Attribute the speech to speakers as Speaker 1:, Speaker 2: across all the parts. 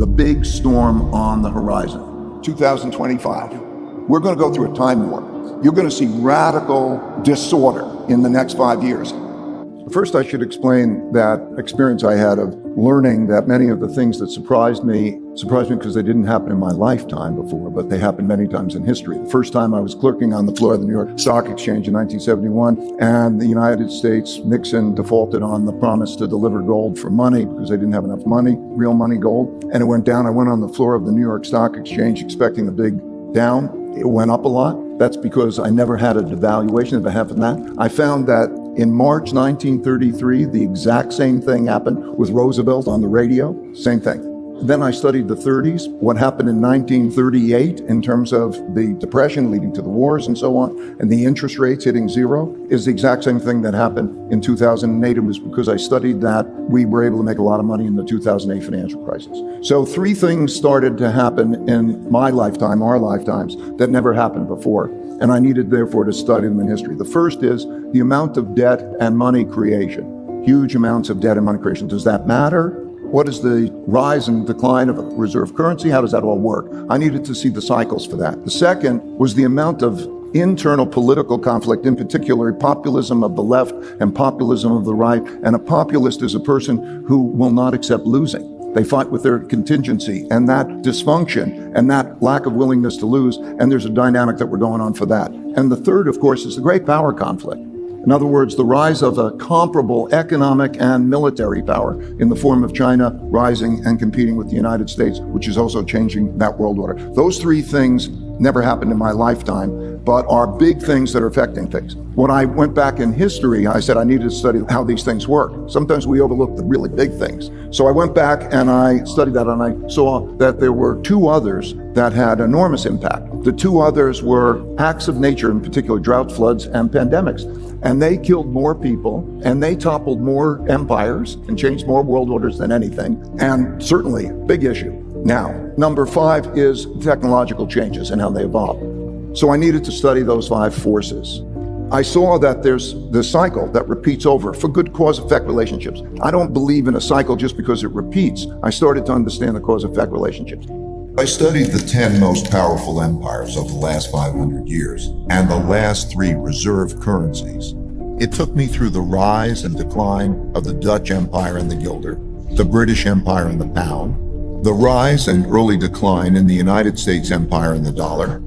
Speaker 1: the big storm on the horizon, 2025. We're going to go through a time warp. You're going to see radical disorder in the next 5 years. First, I should explain that experience I had of learning that many of the things that surprised me because they didn't happen in my lifetime before, but they happened many times in history. The first time I was clerking on the floor of the New York Stock Exchange in 1971, and the United States, Nixon defaulted on the promise to deliver gold for money because they didn't have enough money, real money, gold, and it went down. I went on the floor of the New York Stock Exchange expecting a big down. It went up a lot. That's because I never had a devaluation. If it happened that, I found that in March 1933, the exact same thing happened with Roosevelt on the radio, same thing. Then I studied the 30s, what happened in 1938 in terms of the depression leading to the wars and so on, and the interest rates hitting zero is the exact same thing that happened in 2008. It was because I studied that we were able to make a lot of money in the 2008 financial crisis. So 3 things started to happen in my lifetime, our lifetimes, that never happened before. And I needed, therefore, to study them in history. The first is the amount of debt and money creation. Huge amounts of debt and money creation. Does that matter? What is the rise and decline of a reserve currency? How does that all work? I needed to see the cycles for that. The second was the amount of internal political conflict, in particular populism of the left and populism of the right. And a populist is a person who will not accept losing. They fight with their contingency, and that dysfunction and that lack of willingness to lose, and there's a dynamic that we're going on for that. And the third, of course, is the great power conflict. In other words, the rise of a comparable economic and military power in the form of China rising and competing with the United States, which is also changing that world order. Those 3 things never happened in my lifetime, but are big things that are affecting things. When I went back in history, I said I needed to study how these things work. Sometimes we overlook the really big things. So I went back and I studied that, and I saw that there were 2 others that had enormous impact. The 2 others were acts of nature, in particular drought, floods, and pandemics. And they killed more people, and they toppled more empires and changed more world orders than anything. And certainly, big issue. Now, number 5 is technological changes and how they evolve. So I needed to study those 5 forces. I saw that there's the cycle that repeats over for good cause-effect relationships. I don't believe in a cycle just because it repeats. I started to understand the cause-effect relationships.
Speaker 2: I studied the 10 most powerful empires of the last 500 years and the last 3 reserve currencies. It took me through the rise and decline of the Dutch Empire and the guilder, the British Empire and the pound, the rise and early decline in the United States Empire and the dollar,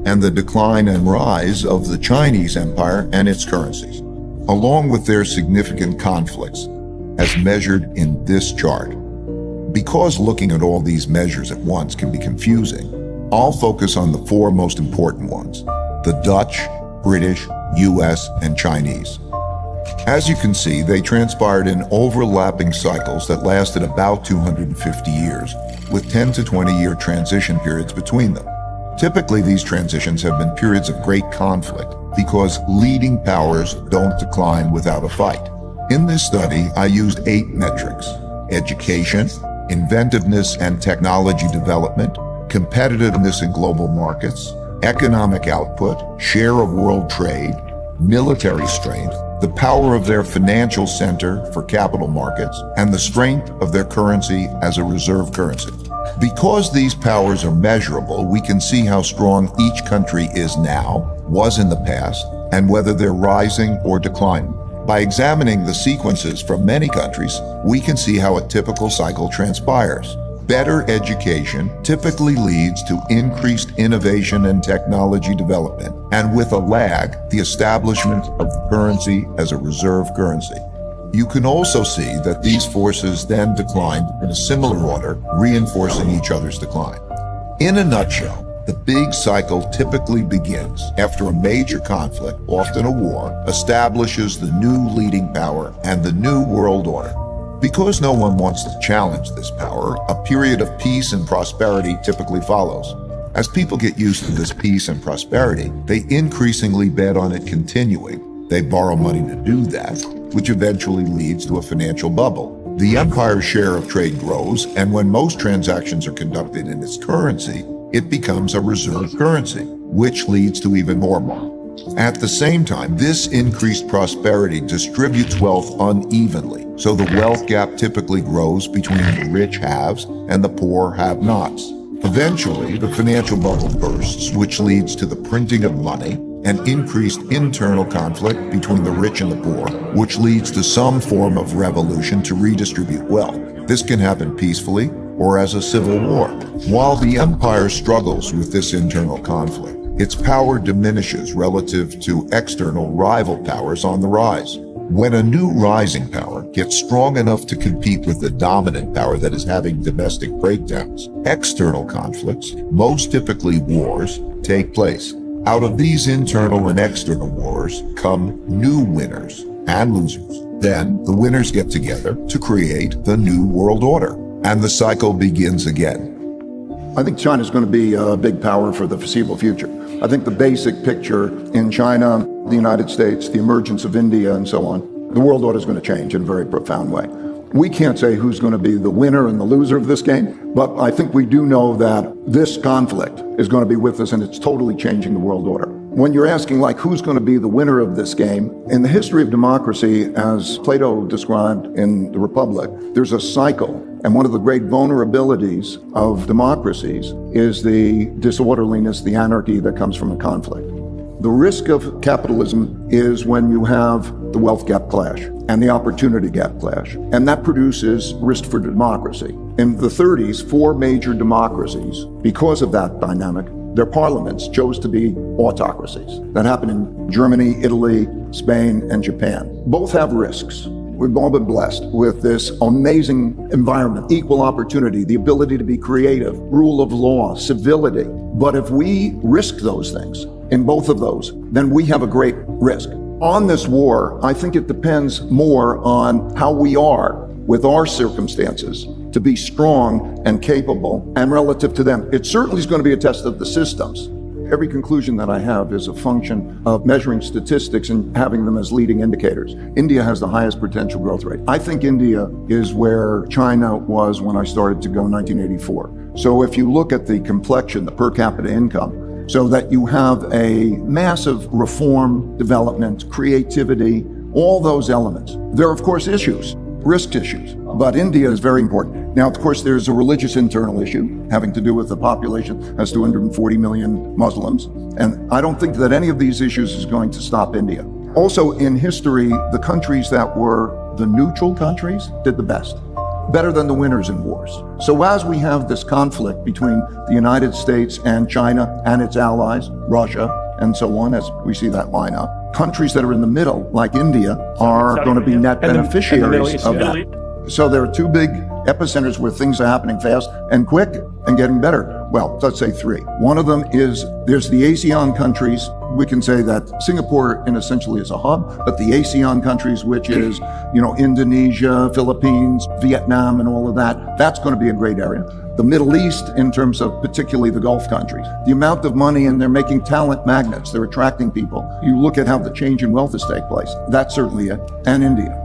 Speaker 2: and the decline and rise of the Chinese Empire and its currencies, along with their significant conflicts, as measured in this chart. Because looking at all these measures at once can be confusing, I'll focus on the 4 most important ones: the Dutch, British, US, and Chinese. As you can see, they transpired in overlapping cycles that lasted about 250 years, with 10 to 20-year transition periods between them. Typically, these transitions have been periods of great conflict because leading powers don't decline without a fight. In this study, I used 8 metrics: education, inventiveness and technology development, competitiveness in global markets, economic output, share of world trade, military strength, the power of their financial center for capital markets, and the strength of their currency as a reserve currency. Because these powers are measurable, we can see how strong each country is now, was in the past, and whether they're rising or declining. By examining the sequences from many countries, we can see how a typical cycle transpires. Better education typically leads to increased innovation and technology development, and with a lag, the establishment of the currency as a reserve currency. You can also see that these forces then declined in a similar order, reinforcing each other's decline. In a nutshell, the big cycle typically begins after a major conflict, often a war, establishes the new leading power and the new world order. Because no one wants to challenge this power, a period of peace and prosperity typically follows. As people get used to this peace and prosperity, they increasingly bet on it continuing. They borrow money to do that, which eventually leads to a financial bubble. The empire's share of trade grows, and when most transactions are conducted in its currency, it becomes a reserve currency, which leads to even more money. At the same time, this increased prosperity distributes wealth unevenly, so the wealth gap typically grows between the rich haves and the poor have-nots. Eventually, the financial bubble bursts, which leads to the printing of money and increased internal conflict between the rich and the poor, which leads to some form of revolution to redistribute wealth. This can happen peacefully or as a civil war. While the empire struggles with this internal conflict, its power diminishes relative to external rival powers on the rise. When a new rising power gets strong enough to compete with the dominant power that is having domestic breakdowns, external conflicts, most typically wars, take place. Out of these internal and external wars come new winners and losers. Then the winners get together to create the new world order, and the cycle begins again.
Speaker 1: I think China's going to be a big power for the foreseeable future. I think the basic picture in China, the United States, the emergence of India, and so on, the world order is going to change in a very profound way. We can't say who's going to be the winner and the loser of this game, but I think we do know that this conflict is going to be with us, and it's totally changing the world order. When you're asking, like, who's going to be the winner of this game, in the history of democracy, as Plato described in the Republic, there's a cycle. And one of the great vulnerabilities of democracies is the disorderliness, the anarchy that comes from a conflict. The risk of capitalism is when you have the wealth gap clash and the opportunity gap clash, and that produces risk for democracy. In the 30s, 4 major democracies, because of that dynamic, their parliaments chose to be autocracies. That happened in Germany, Italy, Spain, and Japan. Both have risks. We've all been blessed with this amazing environment, equal opportunity, the ability to be creative, rule of law, civility. But if we risk those things in both of those, then we have a great risk. On this war, I think it depends more on how we are with our circumstances to be strong and capable and relative to them. It certainly is going to be a test of the systems. Every conclusion that I have is a function of measuring statistics and having them as leading indicators. India has the highest potential growth rate. I think India is where China was when I started to go in 1984. So if you look at the complexion, the per capita income, so that you have a massive reform, development, creativity, all those elements. There are, of course, issues, risk issues, but India is very important. Now, of course, there's a religious internal issue having to do with the population has 240 million Muslims, and I don't think that any of these issues is going to stop India. Also, in history, the countries that were the neutral countries did the best, better than the winners in wars. So as we have this conflict between the United States and China and its allies, Russia, and so on, as we see that line up, countries that are in the middle, like India, are going to be net beneficiaries of that. So there are 2 big epicenters where things are happening fast and quick and getting better. Well, let's say 3. One of them is there's the ASEAN countries. We can say that Singapore essentially is a hub, but the ASEAN countries, which is, Indonesia, Philippines, Vietnam, and all of that, that's going to be a great area. The Middle East, in terms of particularly the Gulf countries, the amount of money, and they're making talent magnets, they're attracting people. You look at how the change in wealth has taken place. That's certainly it. And India.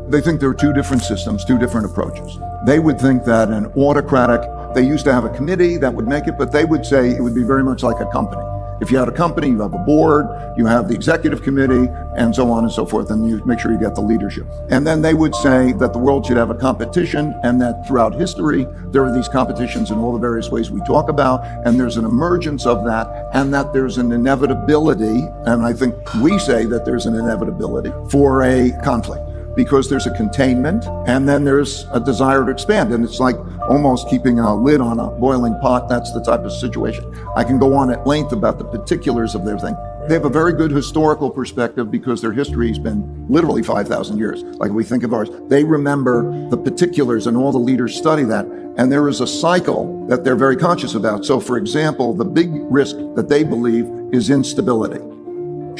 Speaker 1: They think there are 2 different systems, 2 different approaches. They would think that an autocratic, they used to have a committee that would make it, but they would say it would be very much like a company. If you had a company, you have a board, you have the executive committee, and so on and so forth, and you make sure you get the leadership. And then they would say that the world should have a competition, and that throughout history, there are these competitions in all the various ways we talk about, and there's an emergence of that, and that there's an inevitability, and I think we say that there's an inevitability for a conflict, because there's a containment, and then there's a desire to expand. And it's like almost keeping a lid on a boiling pot. That's the type of situation. I can go on at length about the particulars of their thing. They have a very good historical perspective because their history has been literally 5,000 years. Like we think of ours. They remember the particulars, and all the leaders study that. And there is a cycle that they're very conscious about. So, for example, the big risk that they believe is instability.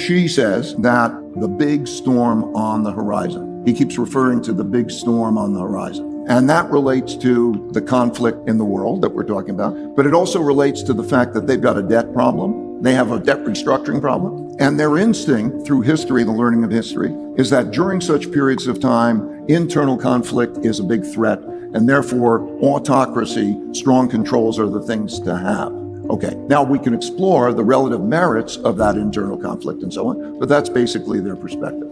Speaker 1: Xi says that the big storm on the horizon. He keeps referring to the big storm on the horizon. And that relates to the conflict in the world that we're talking about. But it also relates to the fact that they've got a debt problem. They have a debt restructuring problem. And their instinct through history, the learning of history, is that during such periods of time, internal conflict is a big threat. And therefore, autocracy, strong controls are the things to have. Okay, now we can explore the relative merits of that internal conflict and so on, but that's basically their perspective.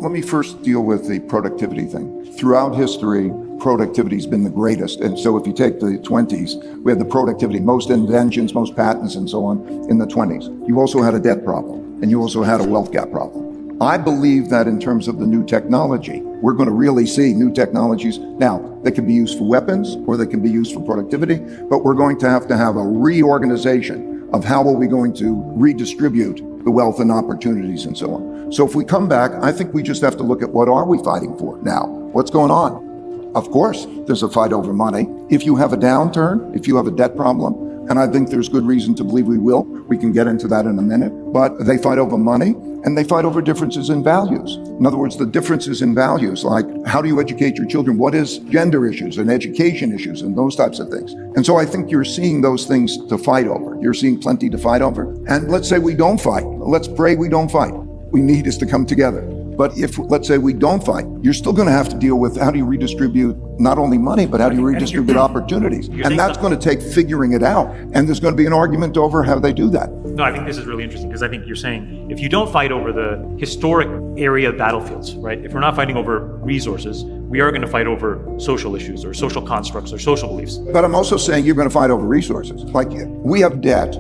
Speaker 1: Let me first deal with the productivity thing. Throughout history, productivity has been the greatest. And so if you take the 20s, we had the productivity, most inventions, most patents and so on in the 20s. You also had a debt problem, and you also had a wealth gap problem. I believe that in terms of the new technology, we're going to really see new technologies. Now, they can be used for weapons or they can be used for productivity, but we're going to have a reorganization of how are we going to redistribute the wealth and opportunities and so on. So if we come back, I think we just have to look at what are we fighting for now? What's going on? Of course, there's a fight over money. If you have a downturn, if you have a debt problem, and I think there's good reason to believe we will, we can get into that in a minute, but they fight over money and they fight over differences in values. In other words, the differences in values, like how do you educate your children? What is gender issues and education issues and those types of things? And so I think you're seeing those things to fight over. You're seeing plenty to fight over. And let's say we don't fight. Let's pray we don't fight. We need is to come together. But if, let's say, we don't fight, you're still going to have to deal with how do you redistribute not only money, but how do you redistribute opportunities? And that's going to take figuring it out. And there's going to be an argument over how they do that.
Speaker 3: No, I think this is really interesting because I think you're saying if you don't fight over the historic area battlefields, right? If we're not fighting over resources, we are going to fight over social issues or social constructs or social beliefs.
Speaker 1: But I'm also saying you're going to fight over resources. Like we have debt,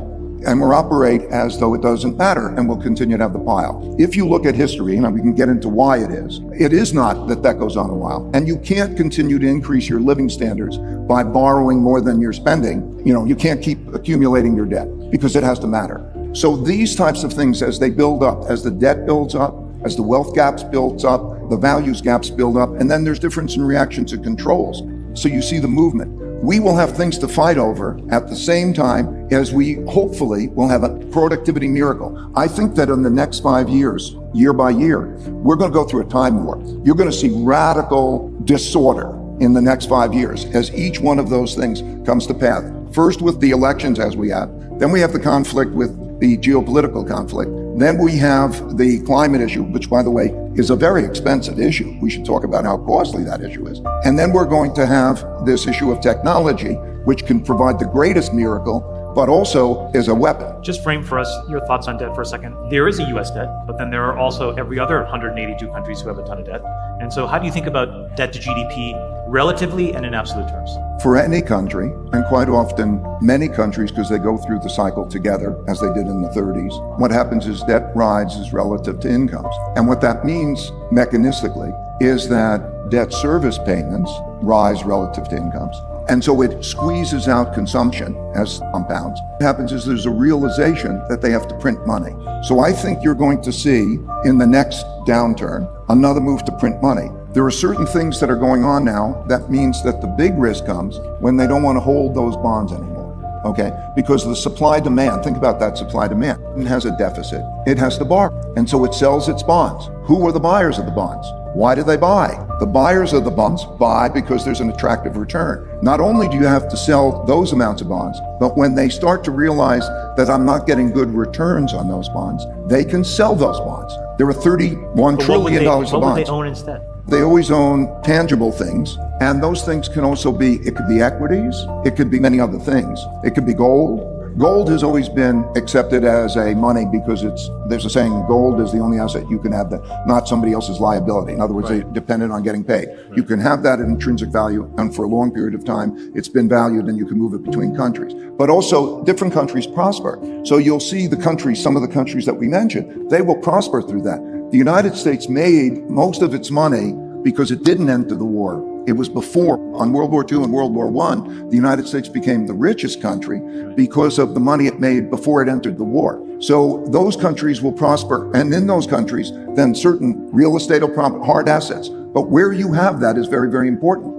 Speaker 1: and we'll operate as though it doesn't matter, and we'll continue to have the pile. If you look at history, and we can get into why it is not that goes on a while. And you can't continue to increase your living standards by borrowing more than you're spending. You can't keep accumulating your debt because it has to matter. So these types of things, as they build up, as the debt builds up, as the wealth gaps builds up, the values gaps build up, and then there's difference in reactions and controls. So you see the movement. We will have things to fight over at the same time as we hopefully will have a productivity miracle. I think that in the next 5 years, year by year, we're going to go through a time warp. You're going to see radical disorder in the next 5 years as each one of those things comes to pass. First with the elections as we have, then we have the conflict with the geopolitical conflict. Then we have the climate issue, which, by the way, is a very expensive issue. We should talk about how costly that issue is. And then we're going to have this issue of technology, which can provide the greatest miracle, but also is a weapon.
Speaker 3: Just frame for us your thoughts on debt for a second. There is a U.S. debt, but then there are also every other 182 countries who have a ton of debt. And so how do you think about debt to GDP relatively and in absolute terms?
Speaker 1: For any country, and quite often many countries, because they go through the cycle together, as they did in the 30s, what happens is debt rises relative to incomes. And what that means mechanistically is that debt service payments rise relative to incomes. And so it squeezes out consumption as compounds. What happens is there's a realization that they have to print money. So I think you're going to see in the next downturn another move to print money. There are certain things that are going on now that means that the big risk comes when they don't want to hold those bonds anymore. Okay, because the supply demand, think about that supply demand. It has a deficit. It has to borrow. And so it sells its bonds. Who are the buyers of the bonds? Why do they buy? The buyers of the bonds buy because there's an attractive return. Not only do you have to sell those amounts of bonds, but when they start to realize that I'm not getting good returns on those bonds, they can sell those bonds. There are $31 trillion of bonds.
Speaker 3: What would they own instead?
Speaker 1: They always own tangible things, and those things can also be, it could be equities, it could be many other things. It could be gold. Gold has always been accepted as a money because there's a saying, gold is the only asset you can have that, not somebody else's liability. In other words, They're dependent on getting paid. Right. You can have that at intrinsic value, and for a long period of time, it's been valued and you can move it between countries. But also, different countries prosper. So you'll see the countries, some of the countries that we mentioned, they will prosper through that. The United States made most of its money because it didn't enter the war. It was before, on World War II and World War I, the United States became the richest country because of the money it made before it entered the war. So those countries will prosper, and in those countries, then certain real estate will profit, hard assets. But where you have that is very, very important.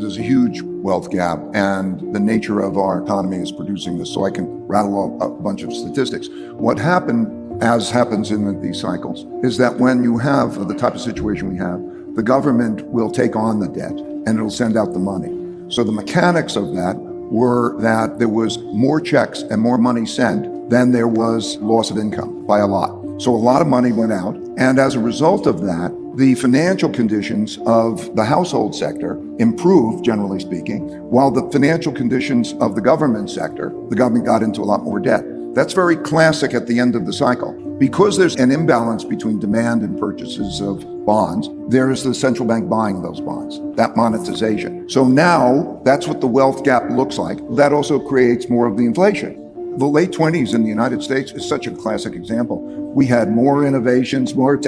Speaker 1: There's a huge wealth gap, and the nature of our economy is producing this, so I can rattle off a bunch of statistics. What happened, as happens in these cycles, is that when you have the type of situation we have, the government will take on the debt and it'll send out the money. So the mechanics of that were that there was more checks and more money sent than there was loss of income by a lot. So a lot of money went out. And as a result of that, The financial conditions of the household sector improved, generally speaking, while the financial conditions of the government sector, the government got into a lot more debt. That's very classic at the end of the cycle. Because there's an imbalance between demand and purchases of bonds, there's the central bank buying those bonds, that monetization. So now that's what the wealth gap looks like. That also creates more of the inflation. The late 20s in the United States is such a classic example. We had more innovations, more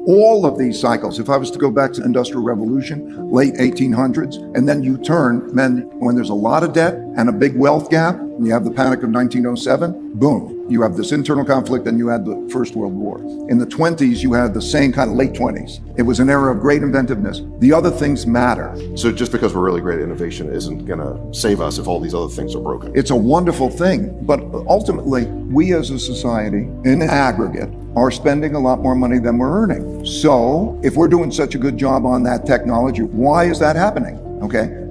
Speaker 1: all of these cycles. If I was to go back to the Industrial Revolution, late 1800s, and then you turn, when there's a lot of debt and a big wealth gap, and you have the Panic of 1907, boom, you have this internal conflict, and you had the First World War. In the 20s, you had the same kind of late 20s. It was an era of great inventiveness. The other things matter.
Speaker 4: So just because we're really great at innovation isn't going to save us if all these other things are broken.
Speaker 1: It's a wonderful thing, but ultimately, we as a society, in aggregate, are spending a lot more money than we're earning. So if we're doing such a good job on that technology, why is that happening? Okay,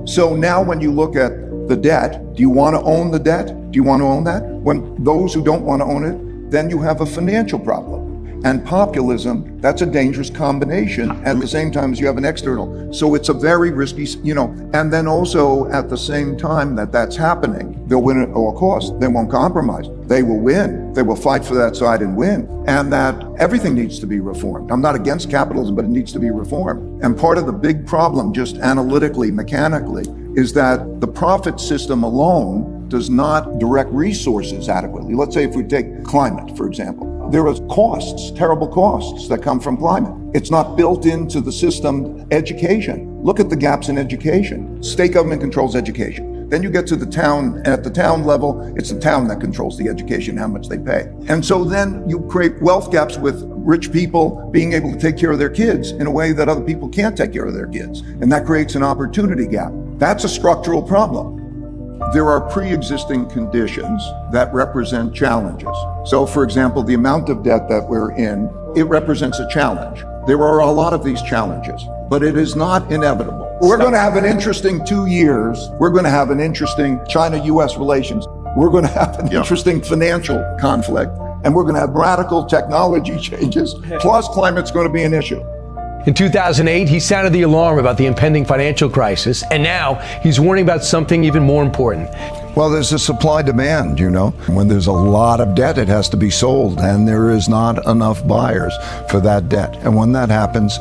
Speaker 1: so now when you look at the debt, do you want to own the debt? Do you want to own that? When those who don't want to own it, then you have a financial problem. And populism, that's a dangerous combination at the same time as you have an external. So it's a very risky, and then also at the same time that that's happening, they'll win at all costs. They won't compromise. They will win. They will fight for that side and win. And that everything needs to be reformed. I'm not against capitalism, but it needs to be reformed. And part of the big problem, just analytically, mechanically, is that the profit system alone does not direct resources adequately. Let's say if we take climate, for example. There are costs, terrible costs that come from climate. It's not built into the system. Education. Look at the gaps in education. State government controls education. Then you get to the town. At the town level, it's the town that controls the education, how much they pay. And so then you create wealth gaps with rich people being able to take care of their kids in a way that other people can't take care of their kids. And that creates an opportunity gap. That's a structural problem. There are pre-existing conditions that represent challenges. So, for example, the amount of debt that we're in, it represents a challenge. There are a lot of these challenges, but it is not inevitable. We're going to have an interesting 2 years. We're going to have an interesting China-US relations. We're going to have an interesting financial conflict, and we're going to have radical technology changes, plus climate's going to be an issue.
Speaker 5: In 2008, he sounded the alarm about the impending financial crisis, and now he's warning about something even more important.
Speaker 6: Well, there's a supply-demand, When there's a lot of debt, it has to be sold, and there is not enough buyers for that debt. And when that happens,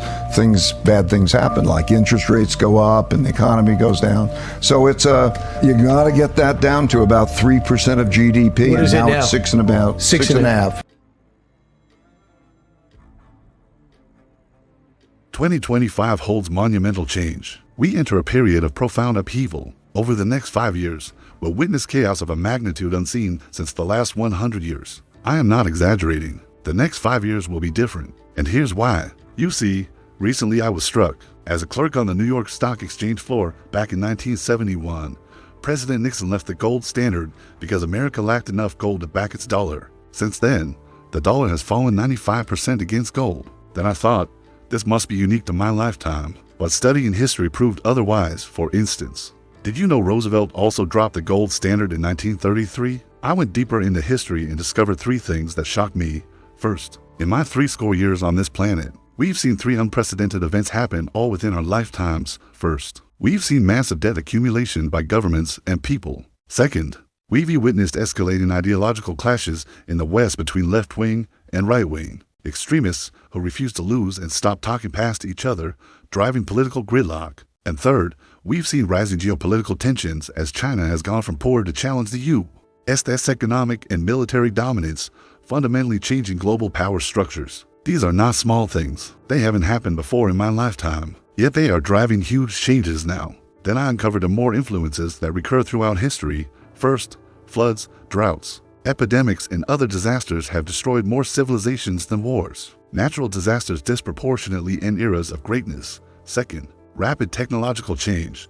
Speaker 6: bad things happen, like interest rates go up and the economy goes down. So you got to get that down to about 3% of GDP.
Speaker 5: What is it now?
Speaker 6: It's six and a half.
Speaker 7: 2025 holds monumental change. We enter a period of profound upheaval. Over the next 5 years, we'll witness chaos of a magnitude unseen since the last 100 years. I am not exaggerating. The next 5 years will be different, and here's why. You see, recently I was struck. As a clerk on the New York Stock Exchange floor back in 1971, President Nixon left the gold standard because America lacked enough gold to back its dollar. Since then, the dollar has fallen 95% against gold. Then I thought, this must be unique to my lifetime, but studying history proved otherwise. For instance, did you know Roosevelt also dropped the gold standard in 1933? I went deeper into history and discovered 3 things that shocked me. First, in my 60 years on this planet, we've seen 3 unprecedented events happen all within our lifetimes. First, we've seen massive debt accumulation by governments and people. Second, we've witnessed escalating ideological clashes in the West between left-wing and right-wing extremists who refuse to lose and stop talking past each other, driving political gridlock. And third, we've seen rising geopolitical tensions as China has gone from poor to challenge the U.S. economic and military dominance, fundamentally changing global power structures. These are not small things. They haven't happened before in my lifetime, yet they are driving huge changes now. Then I uncovered more influences that recur throughout history. First, floods, droughts, epidemics, and other disasters have destroyed more civilizations than wars. Natural disasters disproportionately end eras of greatness. Second, rapid technological change.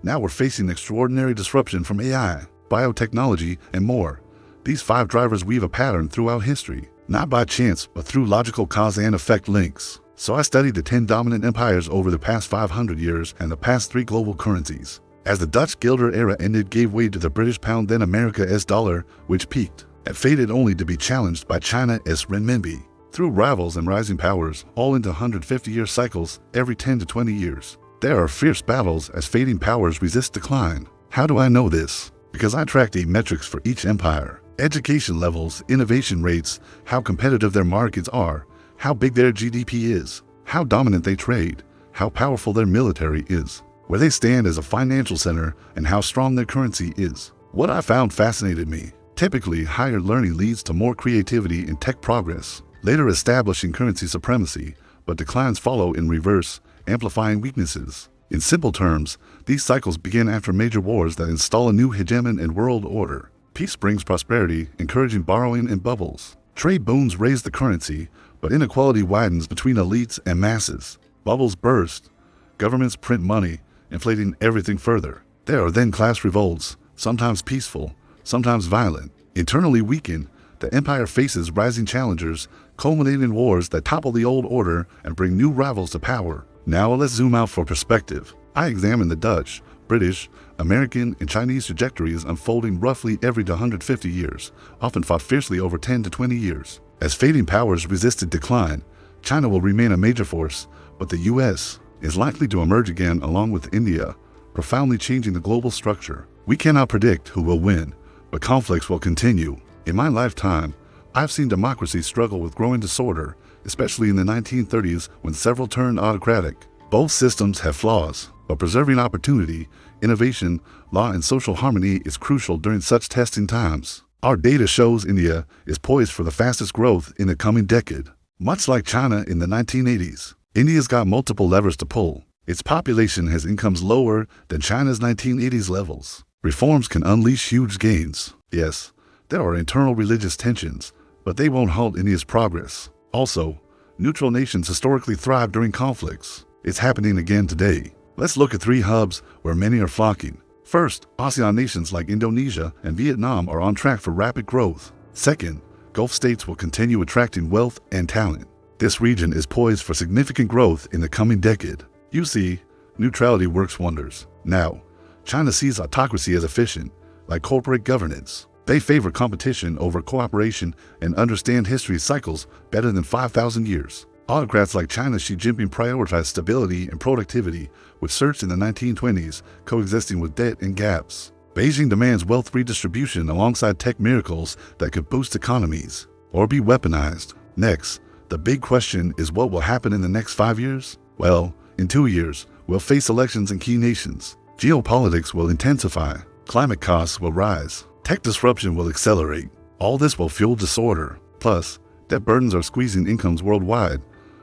Speaker 7: Now we're facing extraordinary disruption from AI, biotechnology, and more. These 5 drivers weave a pattern throughout history, not by chance, but through logical cause and effect links. So I studied the 10 dominant empires over the past 500 years and the past 3 global currencies. As the Dutch guilder era ended, gave way to the British pound, then America's dollar, which peaked and faded only to be challenged by China's renminbi. through rivals and rising powers, all into 150-year cycles every 10 to 20 years. There are fierce battles as fading powers resist decline. How do I know this? Because I tracked 8 metrics for each empire. Education levels, innovation rates, how competitive their markets are, how big their GDP is, how dominant they trade, how powerful their military is, where they stand as a financial center, and how strong their currency is. What I found fascinated me. Typically, higher learning leads to more creativity and tech progress, later establishing currency supremacy, but declines follow in reverse, amplifying weaknesses. In simple terms, these cycles begin after major wars that install a new hegemon and world order. Peace brings prosperity, encouraging borrowing and bubbles. Trade booms raise the currency, but inequality widens between elites and masses. Bubbles burst. Governments print money, inflating everything further. There are then class revolts, sometimes peaceful, sometimes violent. Internally weakened, the empire faces rising challengers, culminating in wars that topple the old order and bring new rivals to power. Now let's zoom out for perspective. I examine the Dutch, British, American, and Chinese trajectories unfolding roughly every 150 years, often fought fiercely over 10 to 20 years. As fading powers resisted decline, China will remain a major force, but the US is likely to emerge again along with India, profoundly changing the global structure. We cannot predict who will win, but conflicts will continue. In my lifetime, I've seen democracy struggle with growing disorder, especially in the 1930s when several turned autocratic. Both systems have flaws, but preserving opportunity, innovation, law, and social harmony is crucial during such testing times. Our data shows India is poised for the fastest growth in the coming decade. Much like China in the 1980s, India's got multiple levers to pull. Its population has incomes lower than China's 1980s levels. Reforms can unleash huge gains. Yes, there are internal religious tensions, but they won't halt India's progress. Also, neutral nations historically thrive during conflicts. It's happening again today. Let's look at 3 hubs where many are flocking. First, ASEAN nations like Indonesia and Vietnam are on track for rapid growth. Second, Gulf states will continue attracting wealth and talent. This region is poised for significant growth in the coming decade. You see, neutrality works wonders. Now, China sees autocracy as efficient, like corporate governance. They favor competition over cooperation and understand history's cycles better than 5,000 years. Autocrats like China's Xi Jinping prioritize stability and productivity, which surged in the 1920s, coexisting with debt and gaps. Beijing demands wealth redistribution alongside tech miracles that could boost economies, or be weaponized. Next, the big question is what will happen in the next 5 years? Well, in 2 years, we'll face elections in key nations. Geopolitics will intensify. Climate costs will rise. Tech disruption will accelerate. All this will fuel disorder. Plus, debt burdens are squeezing incomes worldwide,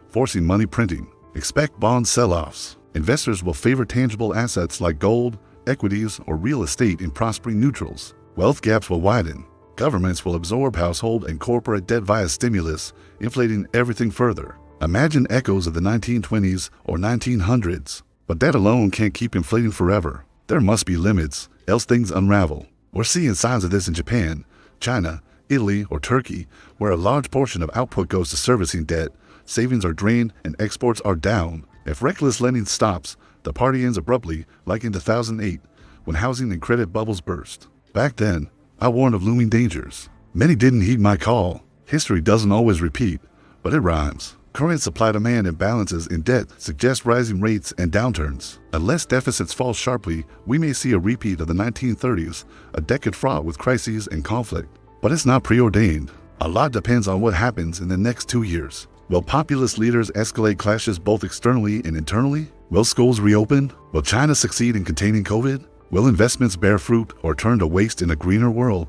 Speaker 7: forcing money printing. Expect bond sell-offs. Investors will favor tangible assets like gold, equities, or real estate in prospering neutrals. Wealth gaps will widen. Governments will absorb household and corporate debt via stimulus, inflating everything further. Imagine echoes of the 1920s or 1900s. But that alone can't keep inflating forever. There must be limits, else things unravel. We're seeing signs of this in Japan, China, Italy, or Turkey, where a large portion of output goes to servicing debt, savings are drained, and exports are down. If reckless lending stops, the party ends abruptly, like in 2008, when housing and credit bubbles burst. Back then, I warned of looming dangers. Many didn't heed my call. History doesn't always repeat, but it rhymes. Current supply-demand imbalances in debt suggest rising rates and downturns. Unless deficits fall sharply, we may see a repeat of the 1930s, a decade fraught with crises and conflict. But it's not preordained. A lot depends on what happens in the next 2 years. Will populist leaders escalate clashes both externally and internally? Will schools reopen? Will China succeed in containing COVID? Will investments bear fruit or turn to waste in a greener world?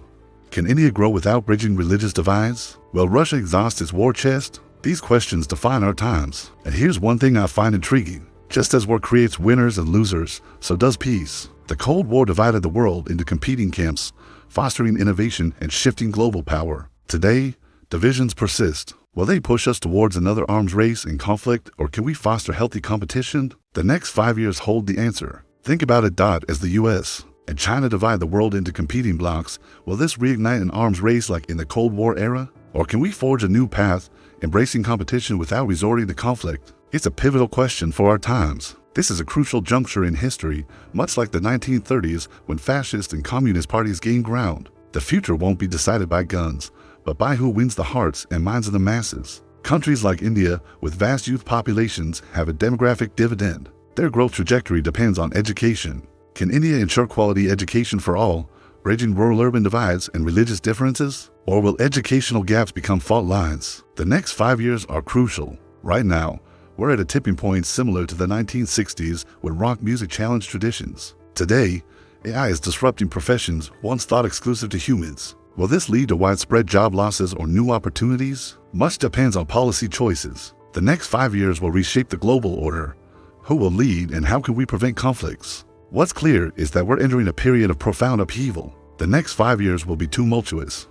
Speaker 7: Can India grow without bridging religious divides? Will Russia exhaust its war chest? These questions define our times. And here's one thing I find intriguing. Just as war creates winners and losers, so does peace. The Cold War divided the world into competing camps, fostering innovation and shifting global power. Today, divisions persist. Will they push us towards another arms race and conflict, or can we foster healthy competition? The next 5 years hold the answer. Think about it. As the US and China divide the world into competing blocs, will this reignite an arms race like in the Cold War era? Or can we forge a new path, embracing competition without resorting to conflict? It's a pivotal question for our times. This is a crucial juncture in history, much like the 1930s when fascist and communist parties gained ground. The future won't be decided by guns, but by who wins the hearts and minds of the masses. Countries like India, with vast youth populations, have a demographic dividend. Their growth trajectory depends on education. Can India ensure quality education for all, bridging rural-urban divides and religious differences? Or will educational gaps become fault lines? The next 5 years are crucial. Right now, we're at a tipping point similar to the 1960s when rock music challenged traditions. Today, AI is disrupting professions once thought exclusive to humans. Will this lead to widespread job losses or new opportunities? Much depends on policy choices. The next 5 years will reshape the global order. Who will lead and how can we prevent conflicts? What's clear is that we're entering a period of profound upheaval. The next 5 years will be tumultuous.